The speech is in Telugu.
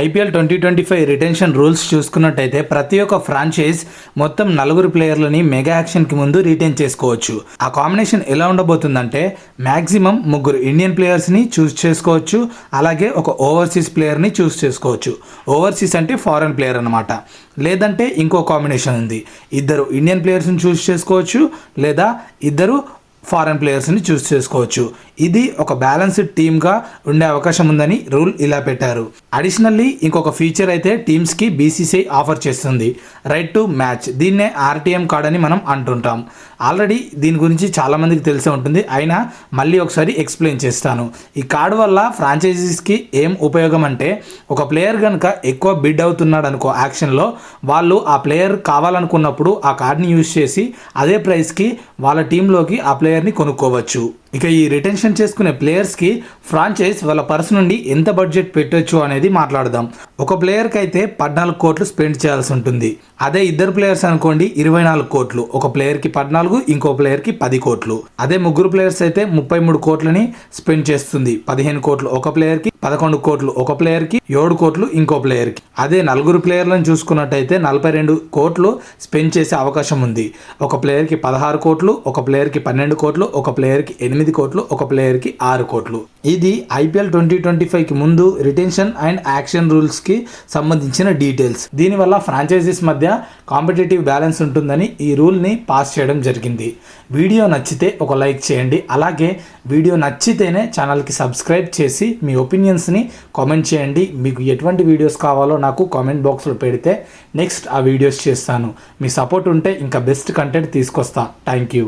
ఐపీఎల్ 2025 రిటెన్షన్ రూల్స్ చూసుకున్నట్టయితే ప్రతి ఒక్క ఫ్రాంచైజ్ మొత్తం 4 ప్లేయర్లని మెగా యాక్షన్కి ముందు రిటైన్ చేసుకోవచ్చు. ఆ కాంబినేషన్ ఎలా ఉండబోతుందంటే మ్యాక్సిమం 3 ఇండియన్ ప్లేయర్స్ని చూస్ చేసుకోవచ్చు, అలాగే ఒక ఓవర్సీస్ ప్లేయర్ని చూస్ చేసుకోవచ్చు. ఓవర్సీస్ అంటే ఫారెన్ ప్లేయర్ అనమాట. లేదంటే ఇంకో కాంబినేషన్ ఉంది, 2 ఇండియన్ ప్లేయర్స్ని చూస్ చేసుకోవచ్చు లేదా 2 ఫారెన్ ప్లేయర్స్ని చూస్ చేసుకోవచ్చు. ఇది ఒక బ్యాలెన్స్డ్ టీమ్గా ఉండే అవకాశం ఉందని రూల్ ఇలా పెట్టారు. అడిషనల్లీ ఇంకొక ఫీచర్ అయితే టీమ్స్కి బీసీసీఐ ఆఫర్ చేస్తుంది, రైట్ టు మ్యాచ్. దీన్నే ఆర్టీఎం కార్డ్ అని మనం అంటుంటాం. ఆల్రెడీ దీని గురించి చాలామందికి తెలిసే ఉంటుంది, అయినా మళ్ళీ ఒకసారి ఎక్స్ప్లెయిన్ చేస్తాను. ఈ కార్డు వల్ల ఫ్రాంచైజీస్కి ఏం ఉపయోగం అంటే, ఒక ప్లేయర్ కనుక ఎక్కువ బిడ్ అవుతున్నాడు అనుకో యాక్షన్లో, వాళ్ళు ఆ ప్లేయర్ కావాలనుకున్నప్పుడు ఆ కార్డ్ని యూజ్ చేసి అదే ప్రైస్కి వాళ్ళ టీంలోకి ఆ ప్లేయర్ని కొనుక్కోవచ్చు. ఇక ఈ రిటెన్షన్ చేసుకునే ప్లేయర్స్కి ఫ్రాంచైజ్ వాళ్ళ పర్స్ నుండి ఎంత బడ్జెట్ పెట్టొచ్చు అనేది మాట్లాడదాం. ఒక ప్లేయర్కి అయితే 14 కోట్లు స్పెండ్ చేయాల్సి ఉంటుంది. అదే 2 ప్లేయర్స్ అనుకోండి 24 కోట్లు. ఒక ప్లేయర్కి 14, ఇంకో ప్లేయర్కి 10 కోట్లు. అదే 3 ప్లేయర్స్ అయితే 33 కోట్లని స్పెండ్ చేస్తుంది. 15 కోట్లు ఒక ప్లేయర్కి, 11 కోట్లు ఒక ప్లేయర్కి, 7 కోట్లు ఇంకో ప్లేయర్కి. అదే 4 ప్లేయర్లను చూసుకున్నట్టయితే 42 కోట్లు స్పెండ్ చేసే అవకాశం ఉంది. ఒక ప్లేయర్కి 16 కోట్లు, ఒక ప్లేయర్కి 12 కోట్లు, ఒక ప్లేయర్కి 8 కోట్లు, ఒక ప్లేయర్కి 6 కోట్లు. ఇది ఐపీఎల్ 2025కి ముందు రిటెన్షన్ అండ్ యాక్షన్ రూల్స్కి సంబంధించిన డీటెయిల్స్. దీనివల్ల ఫ్రాంచైజీస్ మధ్య కాంపిటేటివ్ బ్యాలెన్స్ ఉంటుందని ఈ రూల్ని పాస్ చేయడం జరిగింది. వీడియో నచ్చితే ఒక లైక్ చేయండి. అలాగే వీడియో నచ్చితేనే ఛానల్కి సబ్స్క్రైబ్ చేసి మీ ఒపీనియన్స్ని కామెంట్ చేయండి. మీకు ఎటువంటి వీడియోస్ కావాలో నాకు కామెంట్ బాక్స్లో పెడితే నెక్స్ట్ ఆ వీడియోస్ చేస్తాను. మీ సపోర్ట్ ఉంటే ఇంకా బెస్ట్ కంటెంట్ తీసుకొస్తా. Thank you.